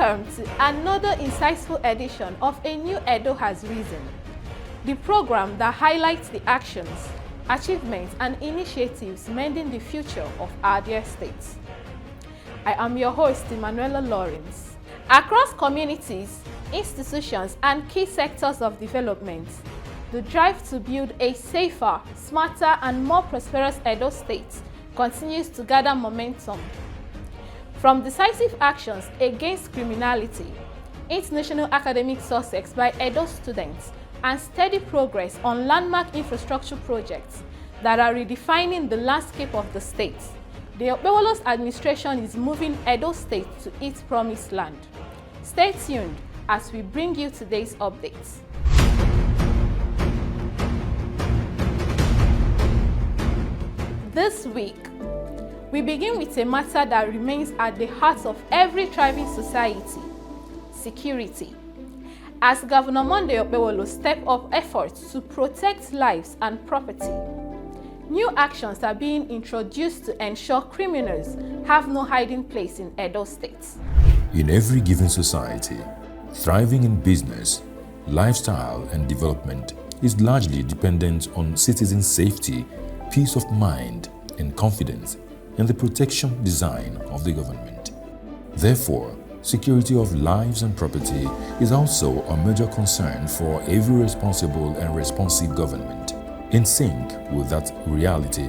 Welcome to another insightful edition of A New Edo Has Risen, the program that highlights the actions, achievements, and initiatives mending the future of our dear state. I am your host, Emanuela Lawrence. Across communities, institutions, and key sectors of development, the drive to build a safer, smarter, and more prosperous Edo State continues to gather momentum. From decisive actions against criminality, international academic success by Edo students, and steady progress on landmark infrastructure projects that are redefining the landscape of the state, the Okpebholo's administration is moving Edo State to its promised land. Stay tuned as we bring you today's updates. This week, we begin with a matter that remains at the heart of every thriving society: security. As Governor Monday Okoebholo stepped up efforts to protect lives and property, new actions are being introduced to ensure criminals have no hiding place in Edo State. In every given society, thriving in business, lifestyle, and development is largely dependent on citizen safety, peace of mind, and confidence in the protection design of the government. Therefore, security of lives and property is also a major concern for every responsible and responsive government. In sync with that reality,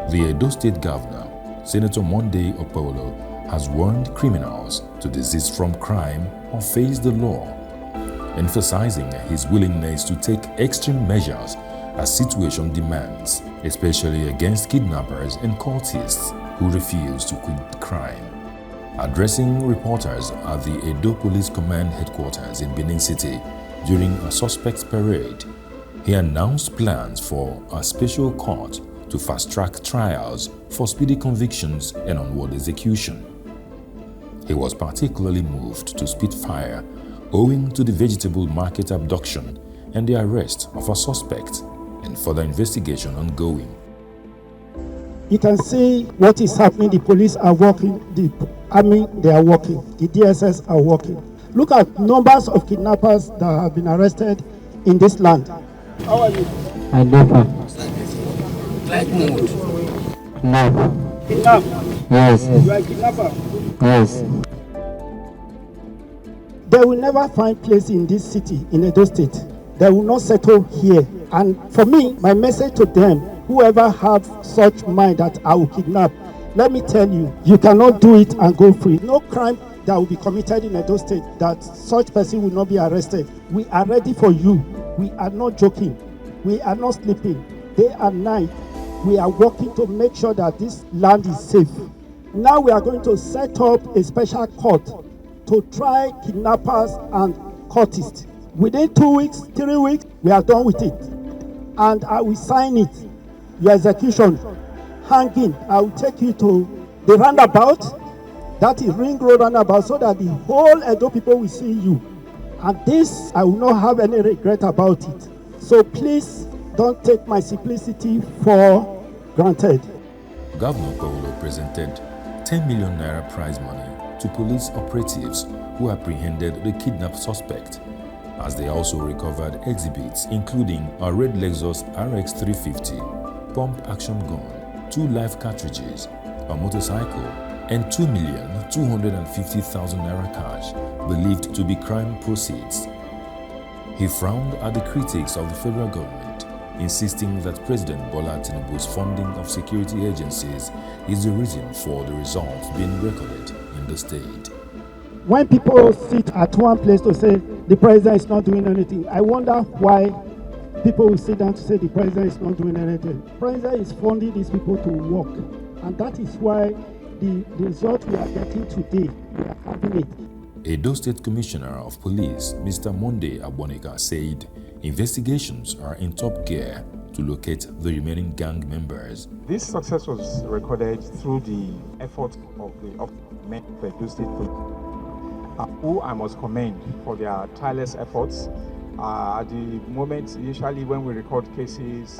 the Edo State Governor, Senator Monday Okoebholo, has warned criminals to desist from crime or face the law, emphasizing his willingness to take extreme measures as situation demands, especially against kidnappers and cultists who refuse to quit crime. Addressing reporters at the Edo Police Command headquarters in Benin City during a suspect's parade, he announced plans for a special court to fast-track trials for speedy convictions and onward execution. He was particularly moved to spit fire owing to the vegetable market abduction and the arrest of a suspect and further investigation ongoing. You can see what is happening. The police are working, the army, they are working, the DSS are working. Look at numbers of kidnappers that have been arrested in this land. How are you? I never. Flight mode. No. Kidnap? Yes. You are a kidnapper? Yes. They will never find place in this city, in Edo State. They will not settle here. And for me, my message to them, whoever have such mind that I will kidnap, let me tell you, you cannot do it and go free. No crime that will be committed in Edo State that such person will not be arrested. We are ready for you. We are not joking. We are not sleeping. Day and night, we are working to make sure that this land is safe. Now we are going to set up a special court to try kidnappers and cultists. Within 2 weeks, 3 weeks, we are done with it. And I will sign it. Your execution, hanging, I will take you to the roundabout, that is Ring Road roundabout, so that the whole Edo people will see you. And this, I will not have any regret about it. So please, don't take my simplicity for granted. Governor Okoebholo presented 10 million naira prize money to police operatives who apprehended the kidnapped suspect, as they also recovered exhibits including a red Lexus RX 350, pump-action gun, 2 live cartridges, a motorcycle, and 2,250,000 naira cash believed to be crime proceeds. He frowned at the critics of the federal government, insisting that President Bola Tinubu's funding of security agencies is the reason for the results being recorded in the state. When people sit at one place to say the president is not doing anything, I wonder why people will sit down to say the president is not doing anything. The president is funding these people to work, and that is why the result we are getting today, we are having it. Edo State Commissioner of Police, Mr. Monday Okoebholo, said investigations are in top gear to locate the remaining gang members. This success was recorded through the effort of the men of Edo State Police, who I must commend for their tireless efforts. At the moment, usually when we record cases,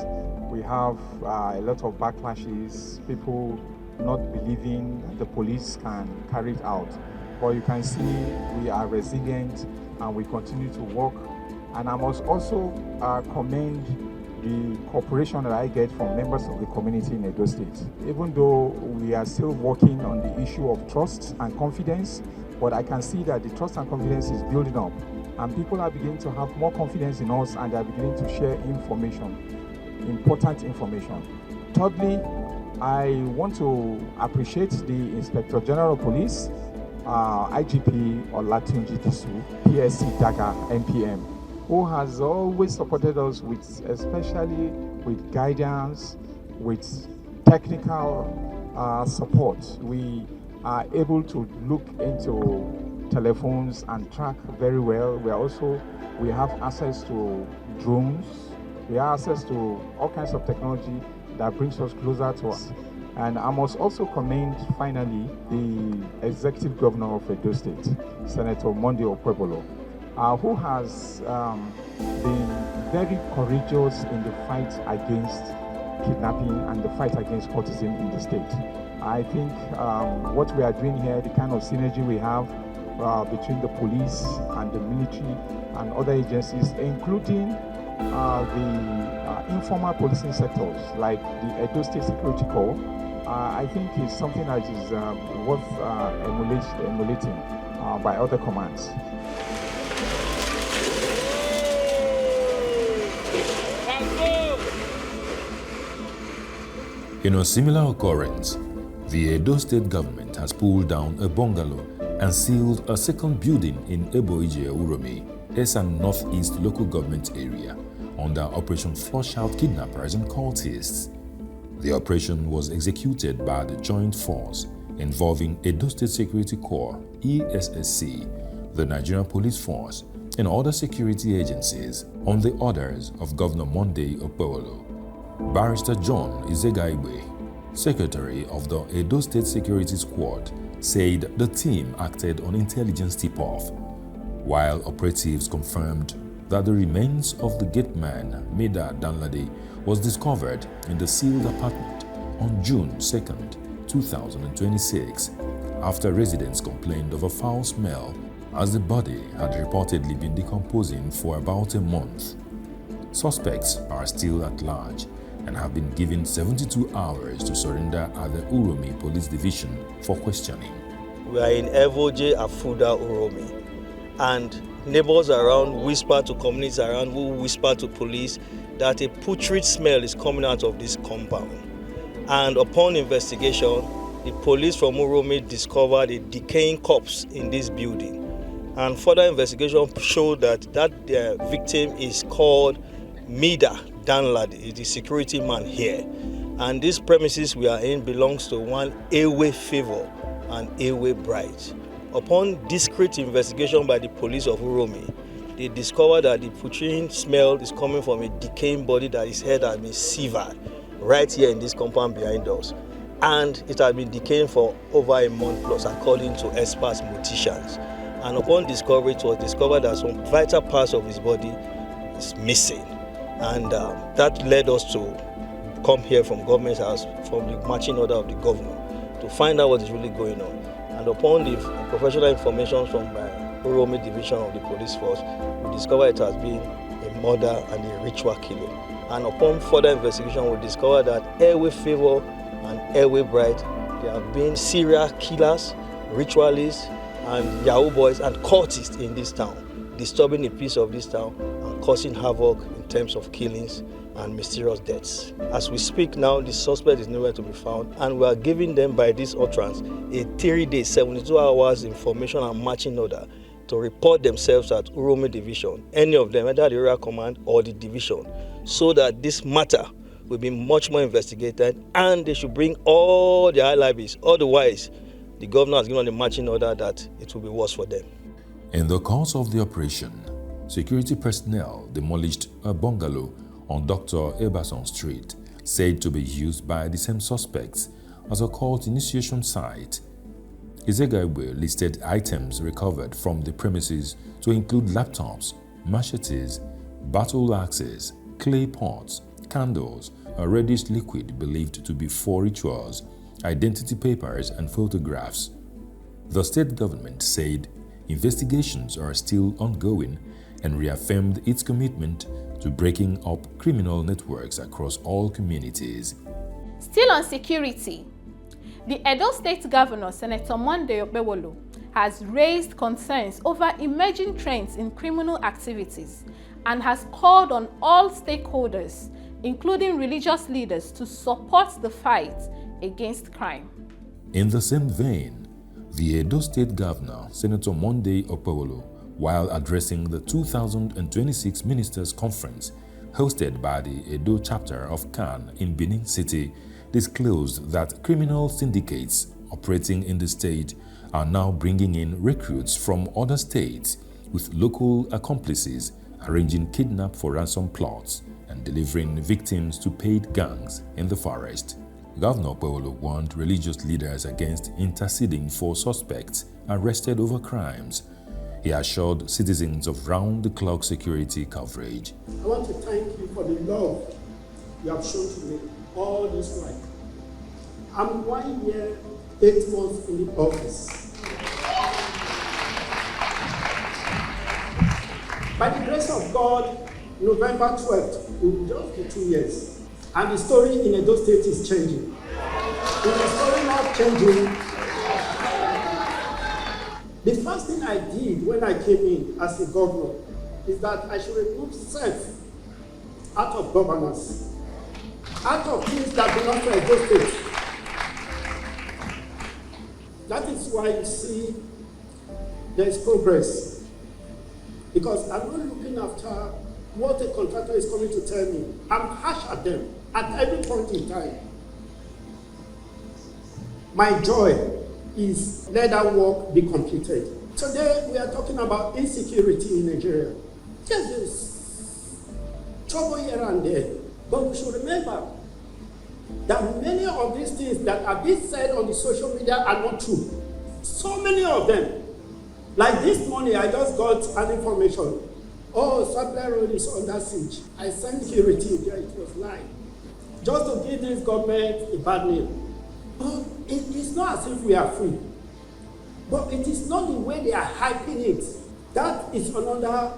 we have a lot of backlashes, people not believing the police can carry it out. but you can see we are resilient and we continue to work. And I must also commend the cooperation that I get from members of the community in Edo State. Even though we are still working on the issue of trust and confidence, but I can see that the trust and confidence is building up, and people are beginning to have more confidence in us, and they are beginning to share information, important information. Thirdly, I want to appreciate the Inspector General of Police, IGP Olatunji Disu, PSC Daga, MPM, who has always supported us with, especially with guidance, with technical support. We are able to look into telephones and track very well. We have access to drones. We have access to all kinds of technology that brings us closer to us. And I must also commend, finally, the Executive Governor of Edo State, Senator Monday Okoebholo, who has been very courageous in the fight against kidnapping and the fight against cultism in the state. I think what we are doing here, the kind of synergy we have between the police and the military and other agencies, including the informal policing sectors like the Edo State Security Corps, I think is something that is worth emulating by other commands. In a similar occurrence, the Edo State government has pulled down a bungalow and sealed a second building in Okoebholo, Esan Northeast local government area, under Operation Flush Out Kidnappers and Cultists. The operation was executed by the joint force involving Edo State Security Corps, ESSC, the Nigerian Police Force, and other security agencies on the orders of Governor Monday Okoebholo. Barrister John Izegaibe, Secretary of the Edo State Security Squad, said the team acted on intelligence tip-off, while operatives confirmed that the remains of the gate man, Mida Danladi, was discovered in the sealed apartment on June 2, 2026, after residents complained of a foul smell as the body had reportedly been decomposing for about a month. Suspects are still at large and have been given 72 hours to surrender at the Uromi Police Division for questioning. We are in Evoje Afuda Uromi, and neighbors around whisper to communities around who whisper to police that a putrid smell is coming out of this compound. And upon investigation, the police from Uromi discovered a decaying corpse in this building. And further investigation showed that victim is called Mida Danladi, the security man here. And this premises we are in belongs to one Ewe Favor and Ewe Bright. Upon discreet investigation by the police of Uromi, they discovered that the putrid smell is coming from a decaying body that his head has been severed right here in this compound behind us. And it has been decaying for over a month plus, according to experts morticians. And upon discovery, it was discovered that some vital parts of his body is missing. And that led us to come here from government house, from the marching order of the governor, to find out what is really going on. And upon the professional information from Uromi division of the police force, we discovered it has been a murder and a ritual killing. And upon further investigation, we discovered that Airway Favor and Airway Bright, they have been serial killers, ritualists, and Yahoo boys and cultists in this town, disturbing the peace of this town and causing havoc in terms of killings and mysterious deaths. As we speak now, the suspect is nowhere to be found, and we are giving them by this utterance a 3-day, 72 hours information and marching order to report themselves at Uromi Division, any of them, either the area command or the division, so that this matter will be much more investigated and they should bring all their alibis. Otherwise, the governor has given the marching order that it will be worse for them. In the course of the operation, security personnel demolished a bungalow on Dr. Eberson Street, said to be used by the same suspects as a cult initiation site. Izegaiwe listed items recovered from the premises to include laptops, machetes, battle axes, clay pots, candles, a reddish liquid believed to be for rituals, identity papers and photographs. The state government said investigations are still ongoing and reaffirmed its commitment to breaking up criminal networks across all communities. Still on security, the Edo State Governor, Senator Monday Okoebholo, has raised concerns over emerging trends in criminal activities and has called on all stakeholders, including religious leaders, to support the fight against crime. In the same vein, the Edo State Governor, Senator Monday Okoebholo, while addressing the 2026 Ministers' Conference hosted by the Edo chapter of CAN in Benin City, disclosed that criminal syndicates operating in the state are now bringing in recruits from other states with local accomplices arranging kidnap for ransom plots and delivering victims to paid gangs in the forest. Governor Okpebholo warned religious leaders against interceding for suspects arrested over crimes. He assured citizens of round-the-clock security coverage. I want to thank you for the love you have shown to me all this while. I'm 1 year, 8 months in the office. By the grace of God, November 12th will just be 2 years. And the story in Edo State is changing. Is the story not changing? The first thing I did when I came in as a governor is that I should remove self out of governance, out of things that belong to Edo State. That is why you see there is progress. Because I'm not looking after what a contractor is coming to tell me. I'm harsh at them at every point in time. My joy is let that work be completed. Today we are talking about insecurity in Nigeria. Yes, there's trouble here and there, but we should remember that many of these things that are being said on the social media are not true. So many of them. Like this morning, I just got an information. Oh, Supply Road is under siege. I sent security there, it was lying. Just to give this government a bad name. But it's not as if we are free. But it is not the way they are hyping it. That is another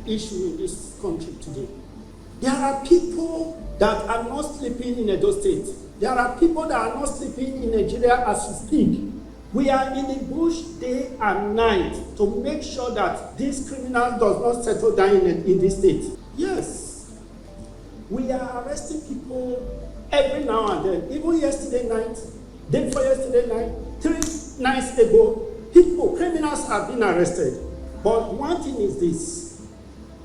issue in this country today. There are people that are not sleeping in Edo State. There are people that are not sleeping in Nigeria as we speak. We are in the bush day and night to make sure that this criminal does not settle down in this state. Yes, we are arresting people every now and then. Even yesterday night, day before yesterday night, 3 nights ago, criminals have been arrested. But one thing is this,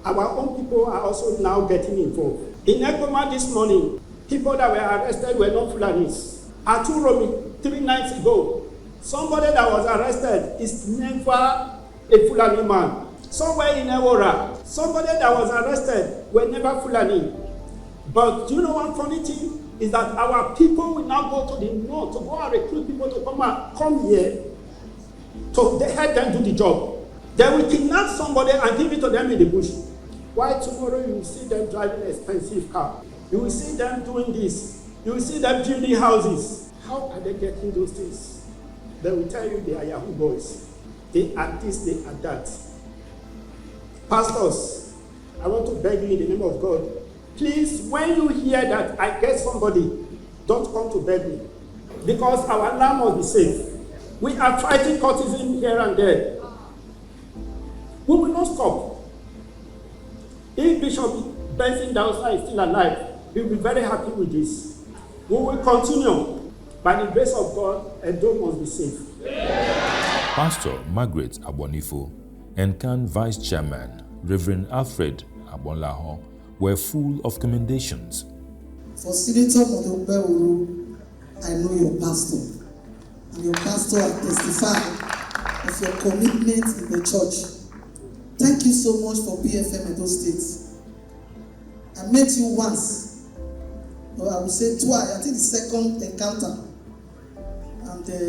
our own people are also now getting involved. In Ekoma this morning, people that were arrested were not Fulanis. At Uromi, 3 nights ago, somebody that was arrested is never a Fulani man. Somewhere in Ewora, somebody that was arrested were never Fulani. But do you know one funny thing? Is that our people will now go to the north to go and recruit people to come here to help them do the job. They will kidnap somebody and give it to them in the bush. Why tomorrow you will see them driving an expensive car? You will see them doing this. You will see them building houses. How are they getting those things? They will tell you they are Yahoo boys. They are this, they are that. Pastors, I want to beg you in the name of God, please, when you hear that I get somebody, don't come to beg me. Because our land must be safe. We are fighting cultism here and there. We will not stop. If Bishop Benson Dawson is still alive, we will be very happy with this. We will continue. By the grace of God, Edo must be safe. Pastor Margaret Abonifo and CAN Vice Chairman Reverend Alfred Abonlaho were full of commendations. For Senator Monday Okoebholo, I know your pastor. And your pastor has testified of your commitment in the church. Thank you so much for PFM Edo State. I met you once, or I would say twice, I think the second encounter. And the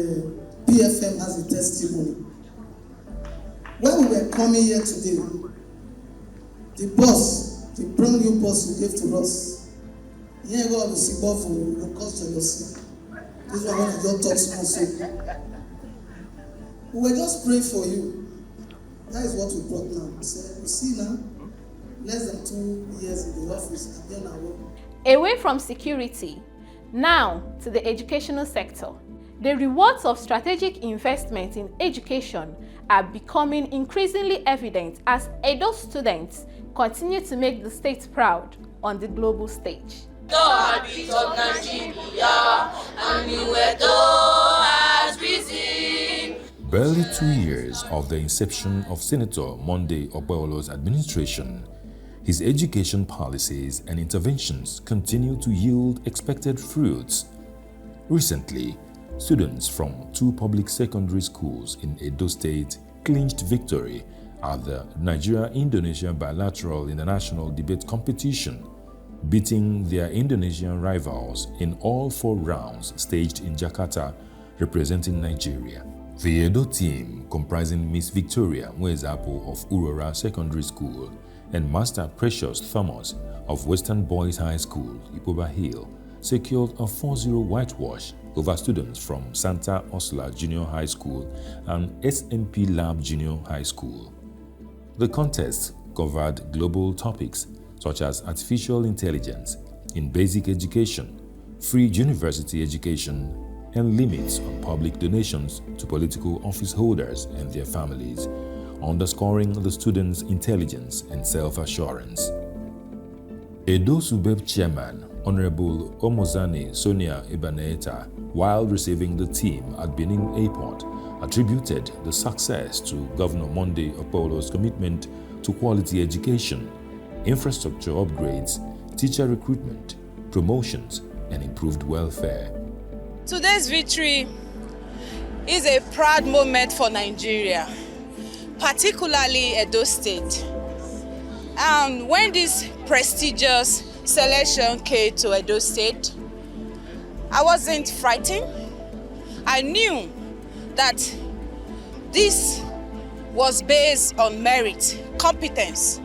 PFM has a testimony. When we were coming here today, the brand new boss you gave to us, here go the Sibo for cost of yourself. This one when you just talk small so. We were just praying for you. That is what we brought now. We said, you see now, less than 2 years in the office, and then I work. Away from security, now to the educational sector. The rewards of strategic investment in education are becoming increasingly evident as Edo students continue to make the state proud on the global stage. God beat up Nigeria, and new Edo has risen. Barely 2 years of the inception of Senator Monday Okoebholo's administration, his education policies and interventions continue to yield expected fruits. Recently, students from 2 public secondary schools in Edo State clinched victory at the Nigeria-Indonesia Bilateral International Debate Competition, beating their Indonesian rivals in all 4 rounds staged in Jakarta, representing Nigeria. The Edo team, comprising Miss Victoria Mwezapo of Urora Secondary School and Master Precious Thomas of Western Boys High School, Okpebholo, secured a 4-0 whitewash over students from Santa Ursula Junior High School and SMP Lab Junior High School. The contest covered global topics such as artificial intelligence in basic education, free university education, and limits on public donations to political office holders and their families, underscoring the students' intelligence and self-assurance. Edo Subeb Chairman Honorable Omozani Sonia Ibaneta, while receiving the team at Benin Airport, attributed the success to Governor Monday Okoebholo's commitment to quality education, infrastructure upgrades, teacher recruitment, promotions, and improved welfare. Today's victory is a proud moment for Nigeria, particularly Edo State. And when this prestigious selection came to Edo State, I wasn't frightened. I knew that this was based on merit, competence,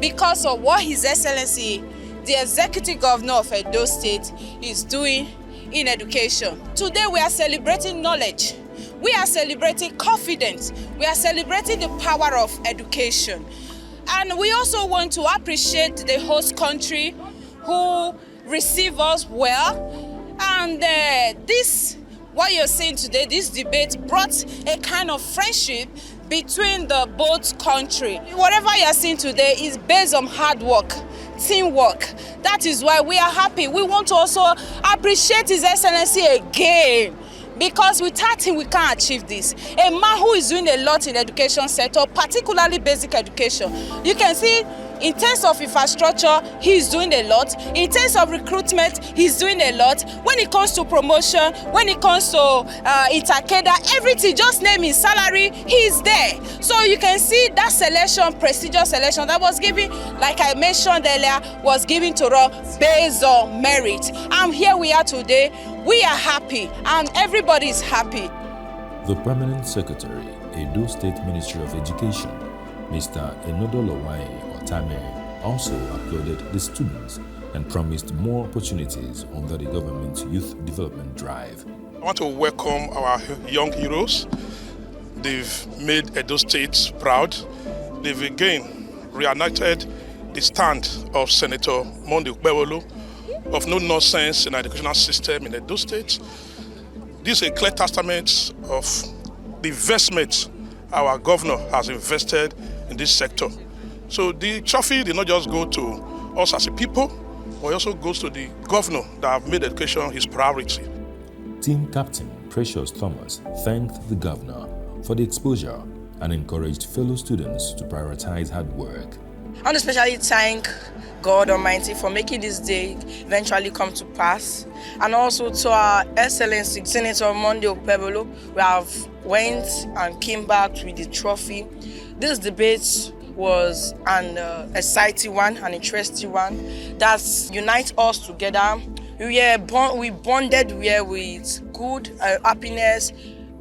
because of what His Excellency, the Executive Governor of Edo State, is doing in education. Today we are celebrating knowledge. We are celebrating confidence. We are celebrating the power of education. And we also want to appreciate the host country who received us well. And what you're seeing today, this debate brought a kind of friendship between the both countries. Whatever you're seeing today is based on hard work, teamwork. That is why we are happy. We want to also appreciate His Excellency again, because without him we can't achieve this. A man who is doing a lot in the education sector, particularly basic education. You can see in terms of infrastructure, he is doing a lot. In terms of recruitment, he's doing a lot. When it comes to promotion, when it comes to intercadre, everything, just name his salary, he is there. So you can see that selection, prestigious selection that was given, like I mentioned earlier, was given to us based on merit. And here we are today. We are happy, and everybody is happy. The Permanent Secretary, Edo State Ministry of Education, Mr. Enodolowai Otame, also applauded the students and promised more opportunities under the government's youth development drive. I want to welcome our young heroes. They've made Edo State proud. They've again reunited the stand of Senator Monday Okoebholo of no nonsense in the educational system in Edo State. This is a clear testament of the investment our governor has invested in this sector. So the trophy did not just go to us as a people, but it also goes to the governor that have made education his priority. Team Captain Precious Thomas thanked the governor for the exposure and encouraged fellow students to prioritize hard work. I want to especially thank God Almighty for making this day eventually come to pass, and also to our Excellency Senator Monday Okoebholo. We have went and came back with the trophy. This debate was an exciting one, an interesting one that unites us together. We bonded with good happiness.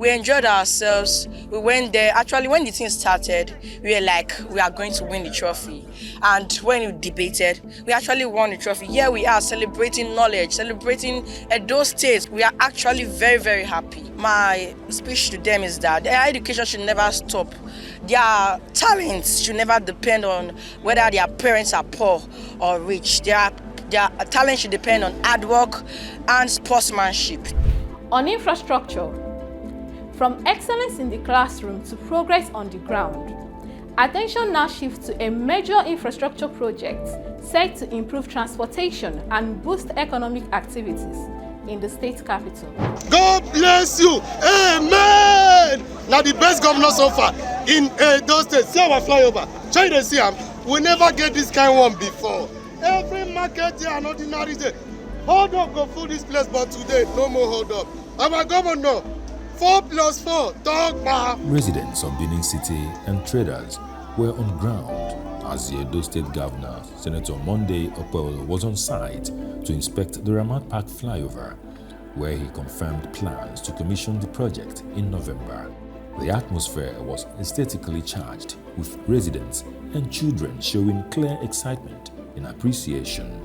We enjoyed ourselves. We went there. Actually, when the thing started, we were like, we are going to win the trophy. And when we debated, we actually won the trophy. Here we are celebrating knowledge, celebrating Edo State. We are actually very, very happy. My speech to them is that their education should never stop. Their talents should never depend on whether their parents are poor or rich. Their talent should depend on hard work and sportsmanship. On infrastructure, from excellence in the classroom to progress on the ground, attention now shifts to a major infrastructure project set to improve transportation and boost economic activities in the state capital. God bless you. Amen. Now the best governor so far in Edo State. See our flyover. Try to see him. We never get this kind of one before. Every market here and ordinary day. Hold up, go through this place, but today no more hold up. Our governor, 4+4, dog. Residents of Benin City and traders were on ground as the Edo State Governor, Senator Monday Okoebholo, was on site to inspect the Ramat Park flyover, where he confirmed plans to commission the project in November. The atmosphere was aesthetically charged, with residents and children showing clear excitement and appreciation.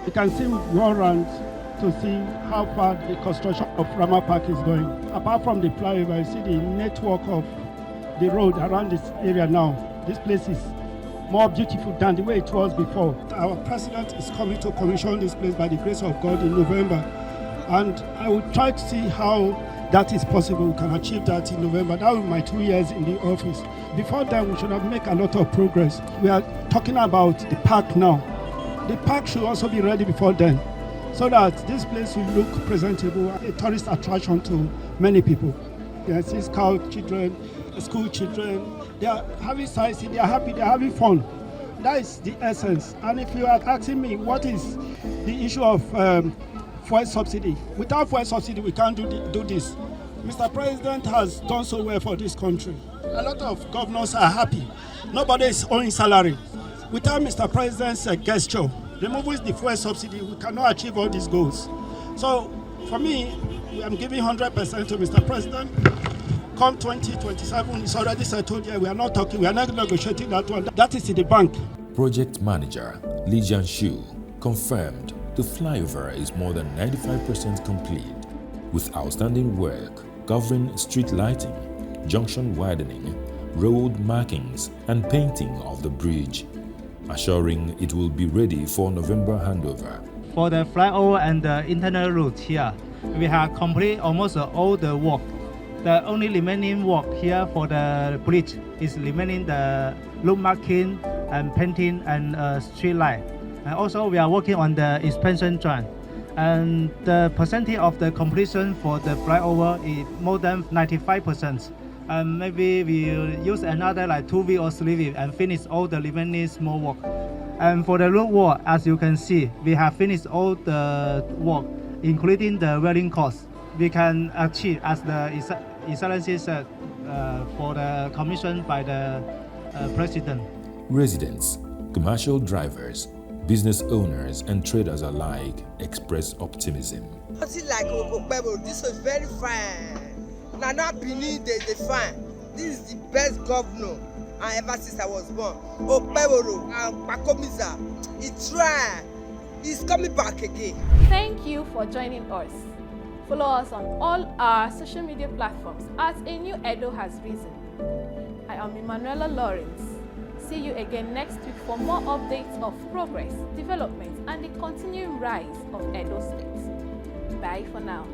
You can see we go around to see how far the construction of Ramat Park is going. Apart from the flyover, you see the network of the road around this area now. This place is more beautiful than the way it was before. Our president is coming to commission this place by the grace of God in November. And I will try to see how that is possible. We can achieve that in November. That will be my 2 years in the office. Before then, we should have made a lot of progress. We are talking about the park now. The park should also be ready before then, so that this place will look presentable, a tourist attraction to many people. You see scout children, school children, they are having sightseeing, they are happy, they are having fun. That is the essence. And if you are asking me what is the issue of fuel subsidy, without fuel subsidy we can't do this. Mr. President has done so well for this country. A lot of governors are happy. Nobody is owing salary. Without Mr. President's gesture, removing the fuel subsidy, we cannot achieve all these goals. So, for me, I'm giving 100% to Mr. President. Come 2027, it's already settled here. We are not talking, we are not negotiating that one. That is in the bank. Project manager Li Jianshu confirmed the flyover is more than 95% complete, with outstanding work covering street lighting, junction widening, road markings, and painting of the bridge, assuring it will be ready for November handover. For the flyover and the internal route here, we have completed almost all the work. The only remaining work here for the bridge is remaining the road marking and painting and street light. And also we are working on the expansion joint. And the percentage of the completion for the flyover is more than 95%. And maybe we'll use another like 2 weeks or 3 weeks and finish all the remaining small work. And for the road work, as you can see, we have finished all the work, including the welding course. We can achieve, as the Excellency said, for the commission by the President. Residents, commercial drivers, business owners and traders alike express optimism. Something like Okpebholo, this was very fine. Nana Benin, they fine. This is the best governor ever since I was born. Okpebholo and Pakomiza, he tried. He's coming back again. Thank you for joining us. Follow us on all our social media platforms as A New Edo Has Risen. I am Emanuela Lawrence. See you again next week for more updates of progress, development, and the continuing rise of Edo State. Bye for now.